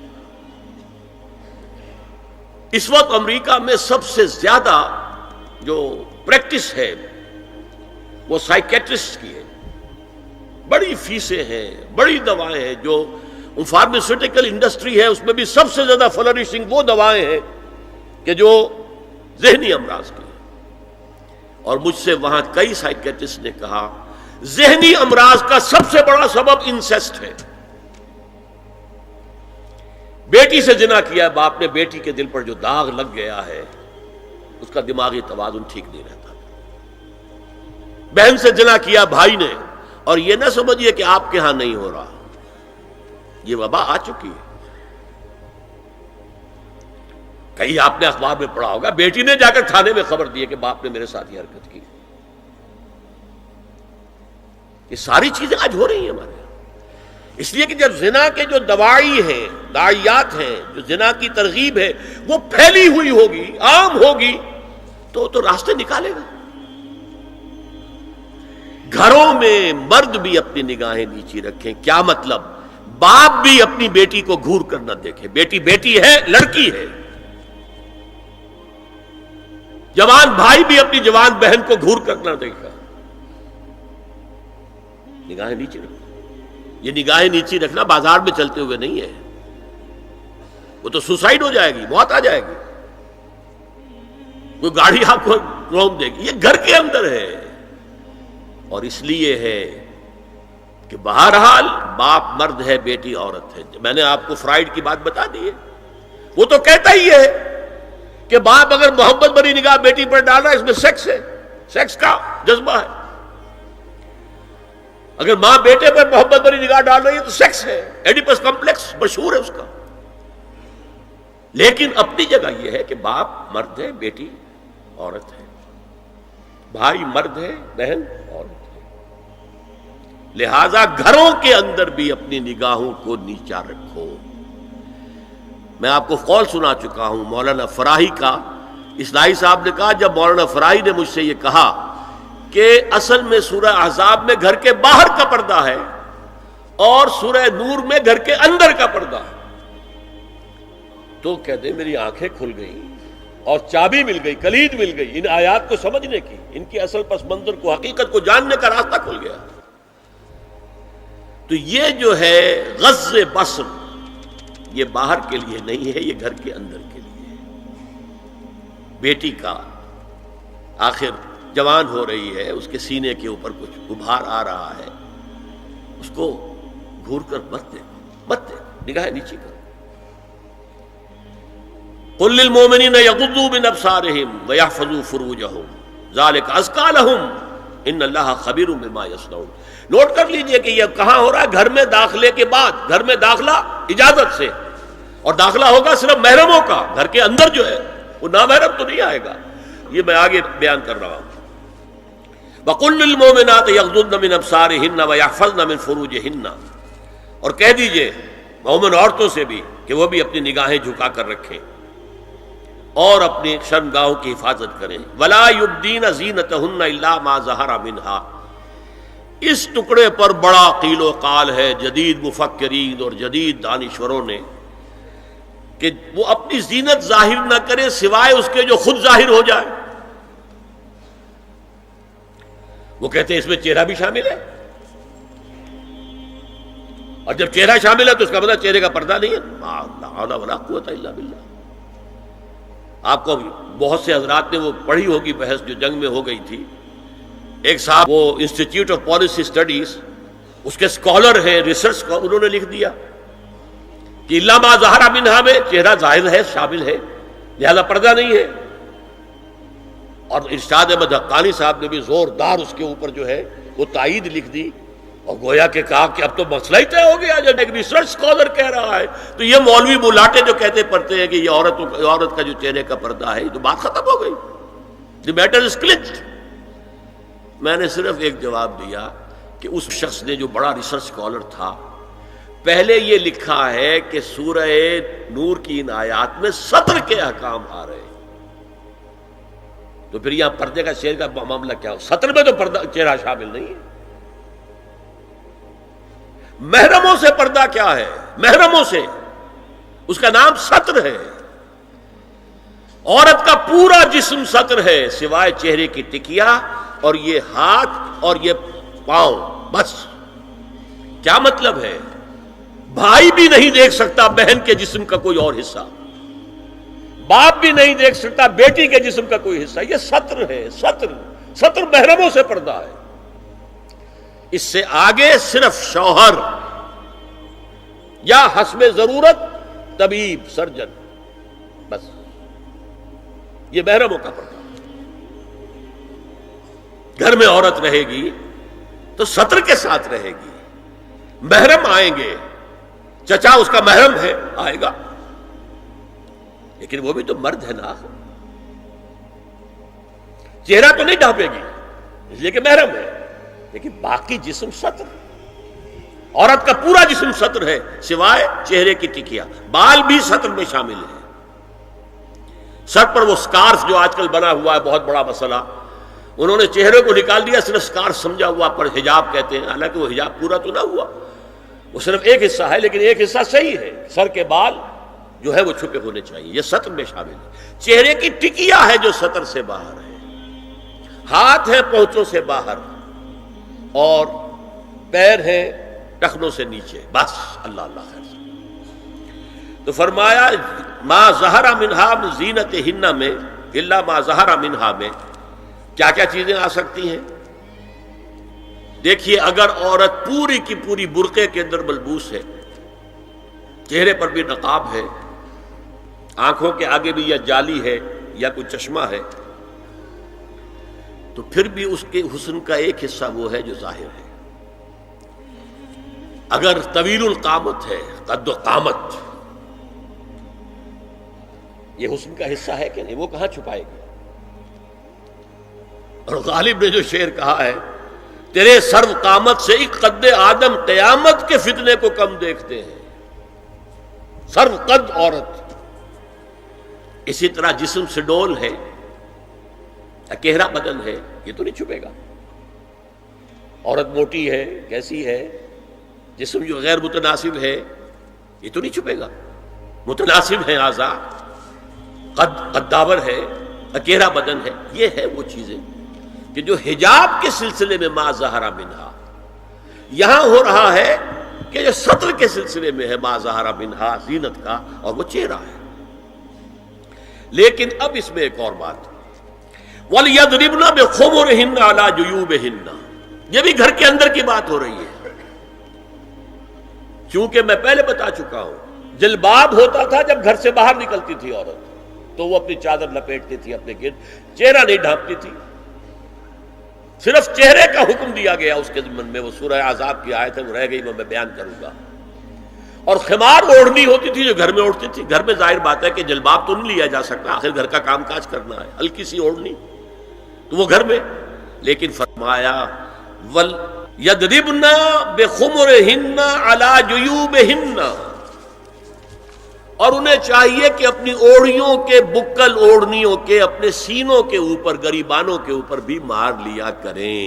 اس وقت امریکہ میں سب سے زیادہ جو پریکٹس ہے وہ سائیکیٹرسٹ کی ہے. بڑی فیسیں ہیں، بڑی دوائیں ہیں. جو فارماسیوٹیکل انڈسٹری ہے اس میں بھی سب سے زیادہ فلرشنگ وہ دوائیں ہیں کہ جو ذہنی امراض کی. اور مجھ سے وہاں کئی سائیکیٹرسٹ نے کہا ذہنی امراض کا سب سے بڑا سبب انسیسٹ ہے. بیٹی سے زنا کیا باپ نے، بیٹی کے دل پر جو داغ لگ گیا ہے اس کا دماغی توازن ٹھیک نہیں رہتا. بہن سے زنا کیا بھائی نے، اور یہ نہ سمجھیے کہ آپ کے ہاں نہیں ہو رہا، یہ وبا آ چکی ہے. کہیں آپ نے اخبار میں پڑھا ہوگا بیٹی نے جا کر تھانے میں خبر دی کہ باپ نے میرے ساتھ یہ حرکت کی. یہ ساری چیزیں آج ہو رہی ہیں ہمارے یہاں، اس لیے کہ جب زنا کے جو دواعی ہیں، داعیات ہیں، جو زنا کی ترغیب ہے وہ پھیلی ہوئی ہوگی، عام ہوگی، تو راستے نکالے گا. گھروں میں مرد بھی اپنی نگاہیں نیچی رکھیں. کیا مطلب؟ باپ بھی اپنی بیٹی کو گھور کر نہ دیکھے. بیٹی بیٹی ہے، لڑکی ہے. جوان بھائی بھی اپنی جوان بہن کو گھور کر نہ دیکھا. نگاہیں نیچی رکھو. یہ نگاہیں نیچی رکھنا بازار میں چلتے ہوئے نہیں ہے، وہ تو سوسائڈ ہو جائے گی، موت آ جائے گی. کوئی گاڑی آپ کو روک دے گی. یہ گھر کے اندر ہے. اور اس لیے ہے کہ بہرحال باپ مرد ہے، بیٹی عورت ہے. میں نے آپ کو فرائیڈ کی بات بتا دی ہے. وہ تو کہتا ہی ہے کہ باپ اگر محبت بھری نگاہ بیٹی پر ڈال رہا ہے، اس میں سیکس ہے، سیکس کا جذبہ ہے. اگر ماں بیٹے پر محبت بھری نگاہ ڈال رہی ہے تو سیکس ہے. ایڈیپس کمپلیکس مشہور ہے اس کا. لیکن اپنی جگہ یہ ہے کہ باپ مرد ہے، بیٹی عورت ہے، بھائی مرد ہے، بہن عورت ہے. لہذا گھروں کے اندر بھی اپنی نگاہوں کو نیچا رکھو. میں آپ کو قول سنا چکا ہوں مولانا فراہی کا. اصلاحی صاحب نے کہا، جب مولانا فراہی نے مجھ سے یہ کہا کہ اصل میں سورہ احزاب میں گھر کے باہر کا پردہ ہے اور سورہ نور میں گھر کے اندر کا پردہ ہے، تو کہتے میری آنکھیں کھل گئیں اور چابی مل گئی، کلید مل گئی ان آیات کو سمجھنے کی، ان کی اصل پس منظر کو، حقیقت کو جاننے کا راستہ کھل گیا. تو یہ جو ہے غض بصر، یہ باہر کے لیے نہیں ہے، یہ گھر کے اندر کے لیے ہے. بیٹی کا آخر جوان ہو رہی ہے، اس کے سینے کے اوپر کچھ ابھار آ رہا ہے، اس کو گھور کر مت دیکھو، نگاہ نیچی کرو. قل للمؤمنین یغضوا من ابصارہم ویحفظوا فروجہم ذلک ازکی لہم ان اللہ خبیر بما یصنعون. نوٹ کر لیجئے کہ یہ کہاں ہو رہا ہے؟ گھر میں داخلے کے بعد. گھر میں داخلہ اجازت سے، اور داخلہ ہوگا صرف محرموں کا. گھر کے اندر جو ہے وہ نامحرم تو نہیں آئے گا. یہ میں آگے بیان کر رہا ہوں. وَقُلْ لِلْمُؤْمِنَاتِ يَغْضُضْنَ مِنْ أَبْصَارِهِنَّ وَيَحْفَظْنَ مِنْ فُرُوجِهِنَّ. اور کہہ دیجئے مومن عورتوں سے بھی کہ وہ بھی اپنی نگاہیں جھکا کر رکھیں اور اپنی شرمگاہوں کی حفاظت کریں. وَلَا يُبْدِينَ زِينَتَهُنَّ إِلَّا مَا ظَهَرَ مِنْهَا. اس ٹکڑے پر بڑا قیل و قال ہے جدید مفکرین اور جدید دانشوروں نے کہ وہ اپنی زینت ظاہر نہ کرے سوائے اس کے جو خود ظاہر ہو جائے. وہ کہتے ہیں اس میں چہرہ بھی شامل ہے، اور جب چہرہ شامل ہے تو اس کا مطلب چہرے کا پردہ نہیں ہے. لا حول ولا قوت الا باللہ. آپ کو بہت سے حضرات نے وہ پڑھی ہوگی بحث جو جنگ میں ہو گئی تھی. ایک صاحب وہ انسٹیٹیوٹ آف پالیسی اسٹڈیز اس کے اسکالر ہیں، ریسرچ کو انہوں نے لکھ دیا کہ الا ما ظہر منہا میں چہرہ ظاہر ہے، شامل ہے، لہذا پردہ نہیں ہے. اور ارشاد احمد حقانی صاحب نے بھی زوردار اس کے اوپر جو ہے وہ تائید لکھ دی، اور گویا کہ کہا کہ اب تو مسئلہ ہی طے ہو گیا. جب ایک ریسرچ اسکالر کہہ رہا ہے تو یہ مولوی ملاٹے جو کہتے پڑھتے ہیں کہ یہ عورت کا جو چہرے کا پردہ ہے، تو بات ختم ہو گئی. The matter is clutched. میں نے صرف ایک جواب دیا کہ اس شخص نے جو بڑا ریسرچ اسکالر تھا، پہلے یہ لکھا ہے کہ سورہ نور کی ان آیات میں سطر کے احکام آ رہے ہیں، تو پھر یہاں پردے کا چہرے کا معاملہ کیا ہو؟ سطر میں تو پردہ چہرہ شامل نہیں ہے. محرموں سے پردہ کیا ہے؟ محرموں سے، اس کا نام سطر ہے. عورت کا پورا جسم سطر ہے سوائے چہرے کی ٹکیا اور یہ ہاتھ اور یہ پاؤں، بس. کیا مطلب ہے؟ بھائی بھی نہیں دیکھ سکتا بہن کے جسم کا کوئی اور حصہ، باپ بھی نہیں دیکھ سکتا بیٹی کے جسم کا کوئی حصہ. یہ سطر ہے. سطر محرموں سے پردہ ہے. اس سے آگے صرف شوہر یا حسب ضرورت طبیب، سرجن، بس. یہ محرموں کا پردہ. گھر میں عورت رہے گی تو سطر کے ساتھ رہے گی. محرم آئیں گے، چچا اس کا محرم ہے، آئے گا. لیکن وہ بھی تو مرد ہے نا، چہرہ تو نہیں ڈھانپے گی اس لیے کہ محرم ہے، لیکن باقی جسم ستر، عورت کا پورا جسم ستر ہے سوائے چہرے کی ٹکیا، بال بھی ستر میں شامل ہے۔ سر پر وہ سکارف جو آج کل بنا ہوا ہے بہت بڑا مسئلہ، انہوں نے چہرے کو نکال دیا، صرف سکارف سمجھا ہوا پر حجاب کہتے ہیں، حالانکہ وہ حجاب پورا تو نہ ہوا، وہ صرف ایک حصہ ہے، لیکن ایک حصہ صحیح ہے، سر کے بال جو ہے وہ چھپے ہونے چاہیے، یہ سطر میں شامل ہے۔ چہرے کی ٹکیا ہے جو سطر سے باہر ہے، ہاتھ ہے پہنچوں سے باہر، اور پیر ہے ٹخنوں سے نیچے، بس اللہ اللہ خیر سے۔ تو فرمایا ما ظہر منہا من زینتہن میں الا ما ظہر منہا میں کیا کیا چیزیں آ سکتی ہیں؟ دیکھیے، اگر عورت پوری کی پوری برقعے کے اندر ملبوس ہے، چہرے پر بھی نقاب ہے، آنکھوں کے آگے بھی یا جالی ہے یا کوئی چشمہ ہے، تو پھر بھی اس کے حسن کا ایک حصہ وہ ہے جو ظاہر ہے۔ اگر طویل القامت ہے، قد و قامت، یہ حسن کا حصہ ہے کہ نہیں؟ وہ کہاں چھپائے گی؟ اور غالب نے جو شعر کہا ہے، تیرے سرو قامت سے ایک قد آدم قیامت کے فتنے کو کم دیکھتے ہیں۔ سرو قد عورت، اسی طرح جسم سے ڈول ہے، اکیرا بدن ہے، یہ تو نہیں چھپے گا۔ عورت موٹی ہے، کیسی ہے، جسم جو غیر متناسب ہے، یہ تو نہیں چھپے گا۔ متناسب ہے اعضاء، قداور ہے، اکیرا بدن ہے، یہ ہے وہ چیزیں کہ جو حجاب کے سلسلے میں ما ظہر منہا، یہاں ہو رہا ہے کہ جو سطر کے سلسلے میں ہے ما ظہر منہا زینت کا، اور وہ چہرہ ہے۔ لیکن اب اس میں ایک اور بات، وَلْيَضْرِبْنَ بِخُمُرِهِنَّ عَلَى جُيُوبِهِنَّ، یہ بھی گھر کے اندر کی بات ہو رہی ہے، چونکہ میں پہلے بتا چکا ہوں جلباب ہوتا تھا جب گھر سے باہر نکلتی تھی عورت، تو وہ اپنی چادر لپیٹتی تھی اپنے گرد، چہرہ نہیں ڈھانپتی تھی، صرف چہرے کا حکم دیا گیا اس کے ضمن میں۔ وہ سورہ احزاب کی آیت ہے، وہ رہ گئی، وہ میں بیان کروں گا۔ اور خمار اوڑھنی ہوتی تھی جو گھر میں اوڑھتی تھی، گھر میں ظاہر بات ہے کہ جلباب تو نہیں لیا جا سکتا، آخر گھر کا کام کاج کرنا ہے، ہلکی سی اوڑھنی تو وہ گھر میں، لیکن فرمایا وَلْيَضْرِبْنَ بِخُمُرِهِنَّ عَلَى جُيُوبِهِنَّ، اور انہیں چاہیے کہ اپنی اوڑھیوں کے، بکل اوڑھنیوں کے اپنے سینوں کے اوپر، گریبانوں کے اوپر بھی مار لیا کریں،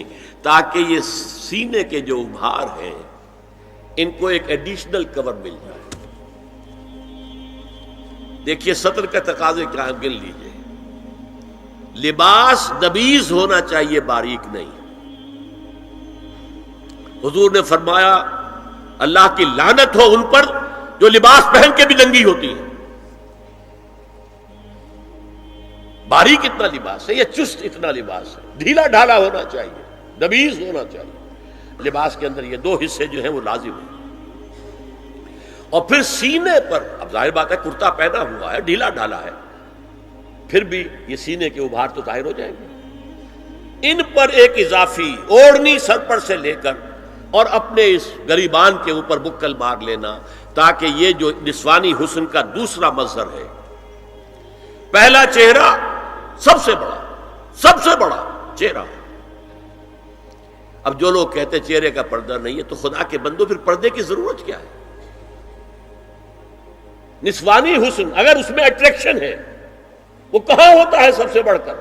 تاکہ یہ سینے کے جو ابھار ہیں ان کو ایک ایڈیشنل کور مل جائے۔ دیکھیے سطر کا تقاضے کیا گن لیجئے، لباس نبیذ ہونا چاہیے، باریک نہیں۔ حضور نے فرمایا اللہ کی لعنت ہو ان پر جو لباس پہن کے بھی ننگی ہوتی ہے۔ باریک اتنا لباس ہے یا چست اتنا لباس ہے، ڈھیلا ڈھالا ہونا چاہیے، نبیذ ہونا چاہیے۔ لباس کے اندر یہ دو حصے جو ہیں وہ لازم ہیں۔ اور پھر سینے پر، اب ظاہر بات ہے کرتا پہنا ہوا ہے، ڈھیلا ڈھالا ہے، پھر بھی یہ سینے کے ابھار تو ظاہر ہو جائیں گے۔ ان پر ایک اضافی اوڑھنی سر پر سے لے کر اور اپنے اس گریبان کے اوپر بکل مار لینا، تاکہ یہ جو نسوانی حسن کا دوسرا مظہر ہے، پہلا چہرہ سب سے بڑا چہرہ۔ اب جو لوگ کہتے چہرے کا پردہ نہیں ہے، تو خدا کے بندو پھر پردے کی ضرورت کیا ہے؟ نسوانی حسن اگر اس میں اٹریکشن ہے، وہ کہاں ہوتا ہے سب سے بڑھ کر؟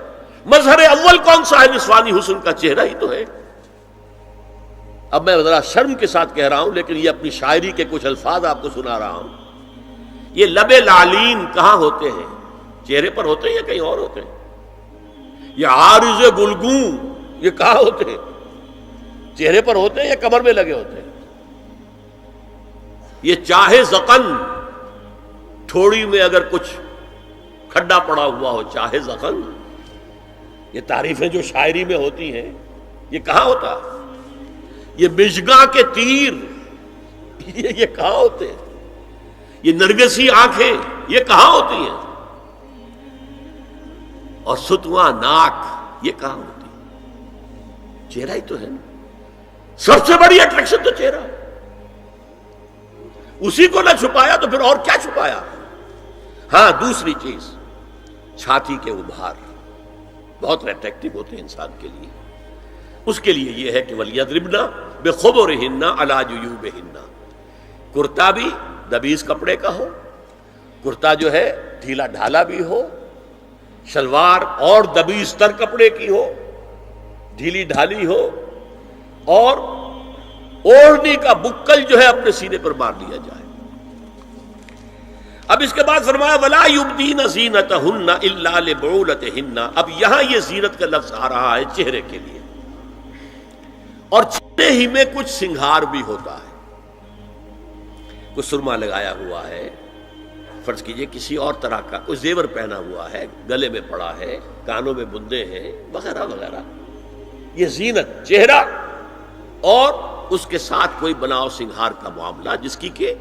مظہر اول کون سا ہے نسوانی حسن کا؟ چہرہ ہی تو ہے۔ اب میں ذرا شرم کے ساتھ کہہ رہا ہوں، لیکن یہ اپنی شاعری کے کچھ الفاظ آپ کو سنا رہا ہوں۔ یہ لب لعلین کہاں ہوتے ہیں؟ چہرے پر ہوتے ہیں یا کہیں اور ہوتے ہیں؟ یہ عارض گلگوں یہ کہاں ہوتے ہیں؟ چہرے پر ہوتے ہیں یا کمر میں لگے ہوتے ہیں؟ یہ چاہے زقن، تھوڑی میں اگر کچھ کھڈا پڑا ہوا ہو، چاہے زقن، یہ تعریفیں جو شاعری میں ہوتی ہیں یہ کہاں ہوتا ہے؟ یہ مژگاں کے تیر یہ کہاں ہوتے ہیں؟ یہ نرگسی آنکھیں یہ کہاں ہوتی ہیں؟ اور ستواں ناک یہ کہاں ہوتی ہے؟ چہرہ ہی تو ہے نا، سب سے بڑی اٹریکشن تو چہرہ ہے، اسی کو نہ چھپایا تو پھر اور کیا چھپایا؟ ہاں دوسری چیز چھاتی کے ابھار بہت اٹریکٹیو ہوتے ہیں انسان کے لیے. اس کے لیے یہ ہے کہ وَلْيَضْرِبْنَ بِخُمُرِهِنَّ عَلَى جُيُوبِهِنَّ، کرتا بھی دبیز کپڑے کا ہو، کرتا جو ہے ڈھیلا ڈھالا بھی ہو، شلوار اور دبیز تر کپڑے کی ہو، ڈھیلی ڈھالی ہو، اور اوڑھنی کا بکل جو ہے اپنے سینے پر مار لیا جائے. اب اس کے بعد فرمایا وَلَا يُبْدِينَ زِينَتَهُنَّ إِلَّا لِبُعُولَتِهِنَّ. اب یہاں یہ زینت کا لفظ آ رہا ہے چہرے کے لیے، اور چہرے ہی میں کچھ سنگھار بھی ہوتا ہے. کوئی سرما لگایا ہوا ہے، فرض کیجئے کسی اور طرح کا کوئی زیور پہنا ہوا ہے، گلے میں پڑا ہے، کانوں میں بندے ہیں وغیرہ وغیرہ. یہ زینت چہرہ اور اس کے ساتھ کوئی بناؤ سنگھار کا معاملہ جس کی کہ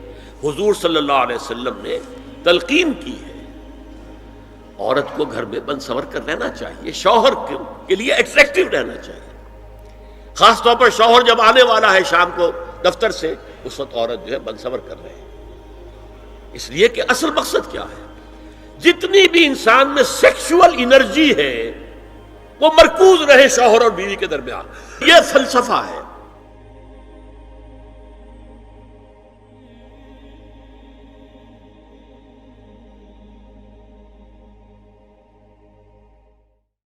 حضور صلی اللہ علیہ وسلم نے تلقین کی ہے. عورت کو گھر میں بن سور کر رہنا چاہیے، شوہر کے لیے اٹریکٹیو رہنا چاہیے. خاص طور پر شوہر جب آنے والا ہے شام کو دفتر سے، اس وقت عورت جو ہے بن سور کر رہے ہیں. اس لیے کہ اصل مقصد کیا ہے، جتنی بھی انسان میں سیکشول انرجی ہے وہ مرکوز رہے شوہر اور بیوی کے درمیان. یہ فلسفہ ہے.